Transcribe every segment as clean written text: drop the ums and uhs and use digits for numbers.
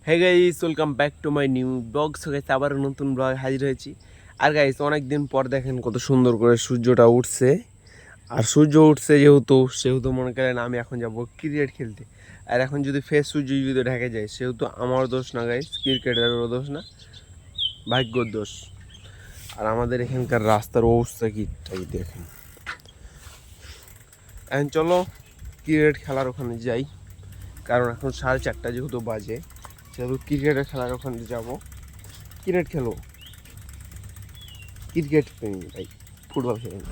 Hey guys, welcome back to my new blog. So guys, আবার নতুন blog হাজির হয়েছি। আর গাইস, অনেক দিন পর দেখেন কত সুন্দর করে সূর্যটা উঠছে। আর সূর্য উঠছে সেহেতু মনে করেন আমি এখন যাব ক্রিকেট খেলতে। আর এখন যদি ফেস সূর্য যদি ঢেকে যায় সেহেতু আমার দোষ না গাইস, ক্রিকেটারেরও দোষ না, ভাগ্যর দোষ। আর আমাদের এখানকার রাস্তার অবস্থা কি তাই দেখেন। এখন চলো ক্রিকেট খেলার ওখানে যাই, কারণ এখন 4:30 যেহেতু বাজে, সেহেতু ক্রিকেটের খেলার ওখানে যাব। ক্রিকেট খেলো, ক্রিকেট প্রেমী ভাই, ফুটবল খেলেন।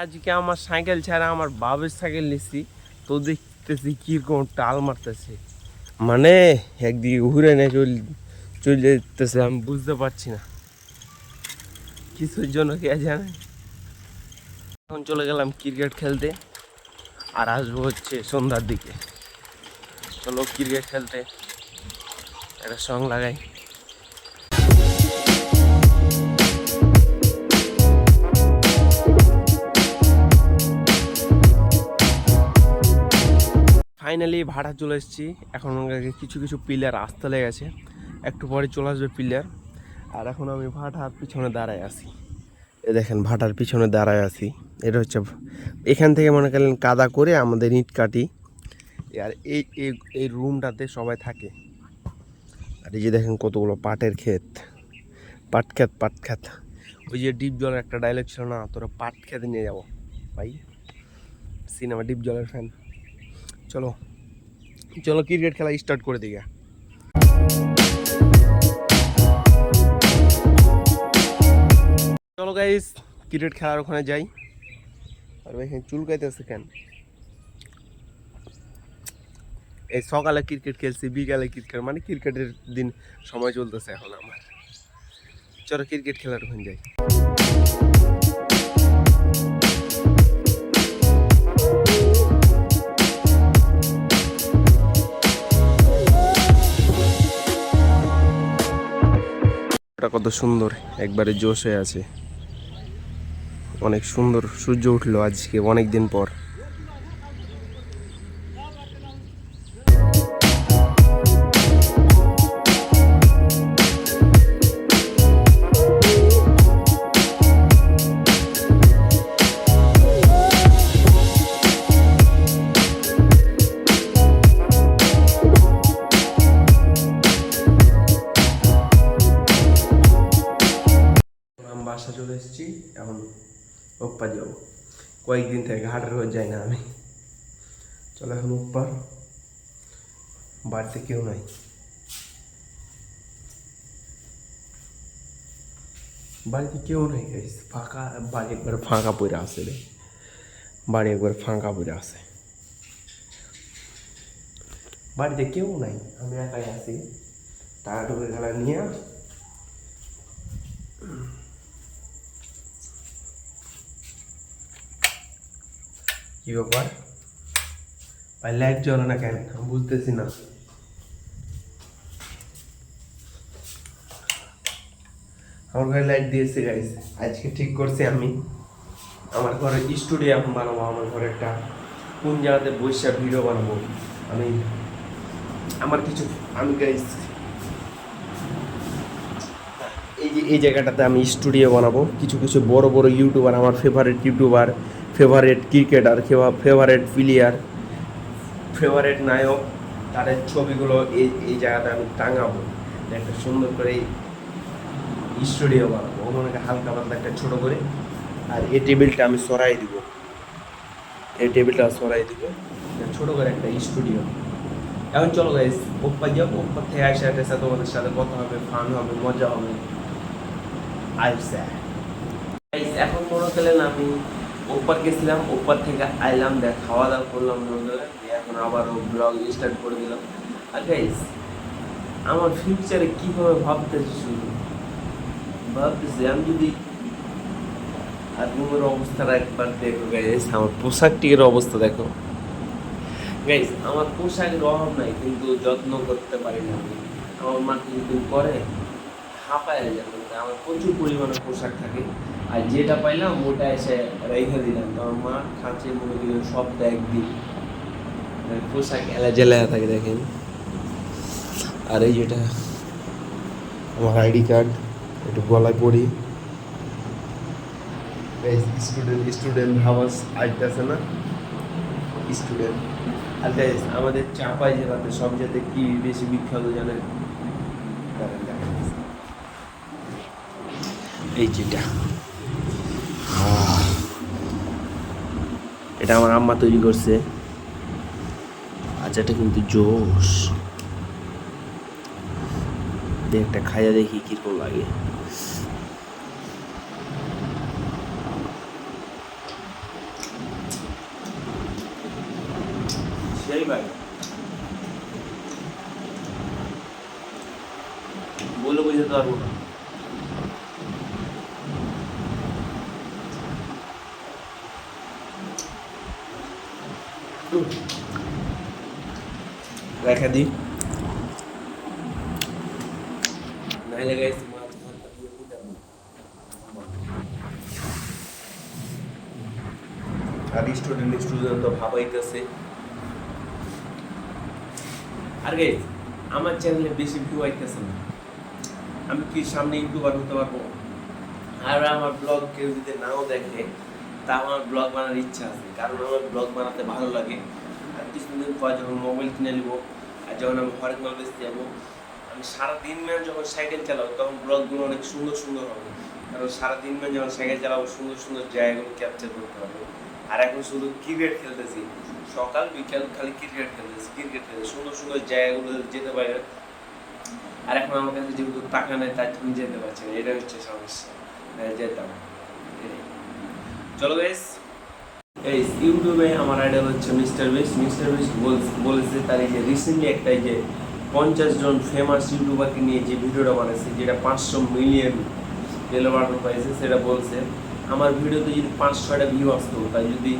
আজকে আমার সাইকেল ছাড়া আমার বাবের সাইকেল নিচ্ছি, তো দেখতেছি কিরকম টাল মারতেছে, মানে একদিকে ঘুরে নিয়ে চলে যেতেছে। আমি বুঝতে পারছি না কিছুর জন্য, কে জানে। এখন চলে গেলাম ক্রিকেট খেলতে, আর আসবো হচ্ছে সন্ধ্যার দিকে। চলো ক্রিকেট খেলতে, একটা সং লাগাই। ফাইনালি ভাড়া চলে এসেছি। এখন কিছু কিছু পিলার আসতে লেগেছে, একটু পরে চলে আসবে পিলার। আর এখন আমি ভাটার পিছনে দাঁড়ায় আছি। এ দেখেন, ভাটার পিছনে দাঁড়ায় আছি। এটা হচ্ছে এখান থেকে মনে করেন কাদা করে আমাদের ইট কাটি। আর এই এই এই রুমটাতে সবাই থাকে। আর এই যে দেখেন কতগুলো পাটের ক্ষেত, পাট ক্ষেত। ওই যে ডিপ জলের একটা ডায়লগ ছিল না, তোরা পাট খেতে নিয়ে যাবো ভাই। সিনেমা ডিপ জলের ফ্যান। চলো চলো ক্রিকেট খেলা স্টার্ট করে দিই। চলো গাইস, ক্রিকেট খেলার ওখানে যাই। আর ভাই এখানে চুলকাইতেছে কেন? এই সকালে ক্রিকেট খেলছি, বিকালে ক্রিকেট, মানে ক্রিকেটের দিন সময় চলতেছে এখন আমার। চলো ক্রিকেট খেলার ওখানে যাই। ওটা কত সুন্দর, একবারে জোশে আছে। অনেক সুন্দর সূর্য উঠলো আজকে অনেক দিন পর। আমি বাসা চলে এসেছি, এখন ওপ্পা যাবো। কয়েকদিন থেকে ঘাটের হয়ে যাই না আমি। চলো এখন ওপ্পার, বাড়িতে কেউ নাই। বাড়িতে কেউ নাই গাইস, ফাঁকা বাড়ি, একবার ফাঁকা পড়ে আছে রে। বাড়ি একবার ফাঁকা পড়ে আছে, বাড়িতে কেউ নাই, আমি একাই আছি। টাকা টুকে খেলা নিয়ে কি ব্যাপার ভাই, লাইট জ্বলে না কেন আমি বুঝতেছি না। আমার ঘরে লাইট দিয়েছে গাইস, আজকে ঠিক করছি আমি। আমার ঘরে স্টুডিও এখন বানাবো, আমার ঘরে একটা কোন জায়গাতে বসে ভিডিও বানাবো আমি। আমার কিছু আমি গাইস এই জায়গাটাতে আমি স্টুডিও বানাবো। কিছু কিছু বড় বড় ইউটিউবার, আমার favourite YouTuber, favourite cricketer, favourite player, favourite নায়ক, তাদের ছবিগুলো এই এই জায়গাটা আমি টাঙাবো। একটা সুন্দর করে স্টুডিও বানাবো, মনে হালকা পাতলা একটা ছোটো করে। আর এই টেবিলটা আমি সরাই দিব, এই টেবিলটা সরাই দিব, ছোটো করে একটা স্টুডিও। এখন চলো গাইস, ওপ্পা যাবো, ওপ্পা থেকে আসে একটা তোমাদের সাথে কথা হবে, ফান হবে, মজা হবে। আইসা গাইস, এখন মনে করলেন আমি ওপার গেছিলাম, ওপার থেকে আইলাম, দেখ খাওয়া দাওয়া করলাম, এখন আবারও ব্লগ স্টার্ট করে দিলাম। আর গাইস, আমার ফিউচারে কীভাবে ভাবতেছি, শুধু ভাবতেছি আমি যদি, আর রুমের অবস্থাটা একবার দেখো গাইস, আমার পোশাকটির অবস্থা দেখো গাইস। আমার পোশাকের অভাব নাই, কিন্তু যত্ন করতে পারি না আমি। আমার মা কিন্তু করে, হাঁপায় যাবে। আমার প্রচুর পরিমাণে পোশাক থাকে, আর যেটা পাইলাম ওটা এসে রেখে দিলাম। তো আমার মা খাঁচে মুড়ে দিল সপ্তাহে একদিন। পোশাক এলা থাকে দেখেন। আর এই যেটা আমার আইডি কার্ড, একটু গলায় পরি। স্টুডেন্ট হাউস আইতেছে না, স্টুডেন্ট। আর গাইস আমাদের চাপাই জেলাতে সব জায়গাতে কি বেশি বিখ্যাত জানেন? এই যেটা, এটা আমার আম্মা তৈরি করছে। আচ্ছা, এটা কিন্তু জোশ। একটা খাইয়া দেখি কিরকম লাগে। সেই ভাই বলে বুঝতে পারবো না। রেখে দিই নাইলে গাইস আর স্টুডেন্ট তো ভাবাইতেছে। আর গাইস আমার চ্যানেলে বেশি ভিউ আইতেছে না, আমি কি সামনে ইউটিউবার হতে পারবো? আর আমার ব্লগ কেউ যদি নাও দেখে, তা আমার ব্লগ বানানোর ইচ্ছা আছে, কারণ আমার ব্লগ বানাতে ভালো লাগে। আর কিছুদিন পর যখন মোবাইল কিনে নিব, আর যখন আমি হরেক মাল বেচতে যাবো, আমি সারাদিন ম্যান যখন সাইকেল চালাবো তখন ব্লগগুলো অনেক সুন্দর সুন্দর হবে, কারণ সারাদিন ম্যান যখন সাইকেল চালাবো সুন্দর সুন্দর জায়গাগুলো ক্যাপচার করতে পারবো। আর এখন শুধু ক্রিকেট খেলতেছি, সকাল বিকাল খালি ক্রিকেট খেলতেছি, সুন্দর সুন্দর জায়গাগুলো যেতে পারি না। আর এখন আমার কাছে যেহেতু টাকা নেই, তার জন্য যেতে পারছি না, এটা হচ্ছে সমস্যা। যেতাম। চলো গাইস, এই ইউটিউবে আমার আইডল হচ্ছে মিস্টার বিস। বলেছে তার এই যে রিসেন্টলি একটা এই যে 50 জন ফেমাস ইউটিউবারকে নিয়ে যে ভিডিওটা বানাইছে, যেটা 500 মিলিয়ন ফলোয়ার পাইছে, সেটা বলছে আমার ভিডিওতে যদি 5-6টা ভিউ আসতো, তাই যদি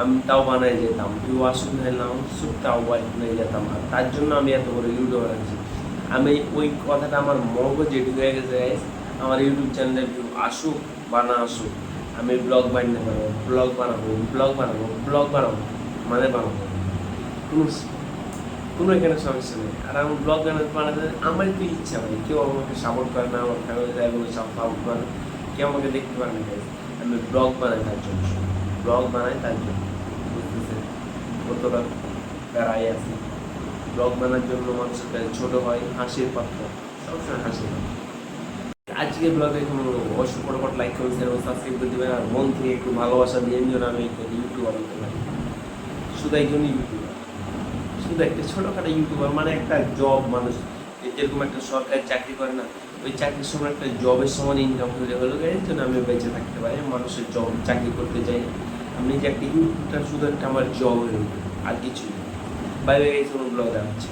আমি তাও বানাই যেতাম, ভিউ আসুক না আসুক তাও বানাই যেতাম। আর তার জন্য আমি এত বড় ইউটিউবার আছি। আমি ওই কথাটা আমার মগজে ঢুকে গেছে গাইস, আমার ইউটিউব চ্যানেলে ভিউ আসুক বা না আসুক, আমি ব্লগ বানাবো, মানে বানাবো। কোনো কোনো এখানে সমস্যা নেই। আর আমি ব্লগ বানাতে আমার একটু ইচ্ছা ভাই, কেউ আমাকে সাপোর্ট করে না, আমার ফ্যামিলি এগুলো সাপোর্ট করে, কেউ আমাকে দেখতে পারে না গাইস। আমি ব্লগ বানাই তার জন্য, বুঝতেছেন কতটা প্যারাই আছে। ব্লগ বানার জন্য মানুষের কাছে ছোট হয় হাসির পাত্র, সবসময় হাসির পাত্র। আজকে ব্লগে কোনো অবশ্য ফটোফট লাইক করবেন এবং সাবস্ক্রাইব করে দেবেন। আর মন থেকে একটু ভালোবাসা দিয়ে যেন আমি ইউটিউবার হতে পারি। শুধু একজন ইউটিউবার, শুধু একটা ছোটোখাটো ইউটিউবার, মানে একটা জব। মানুষ যেরকম একটা সরকারি চাকরি করে না, ওই চাকরির সময় একটা জবের সমান ইনকাম হলে হলো, এর জন্য আমি বেঁচে থাকতে পারি। মানুষের জব চাকরি করতে চাই, আমি যে একটা ইউটিউবটা শুধু একটা আমার জব হয়ে, আর কিছুই। বাইরে গেছে কোনো ব্লগ দেখাচ্ছে।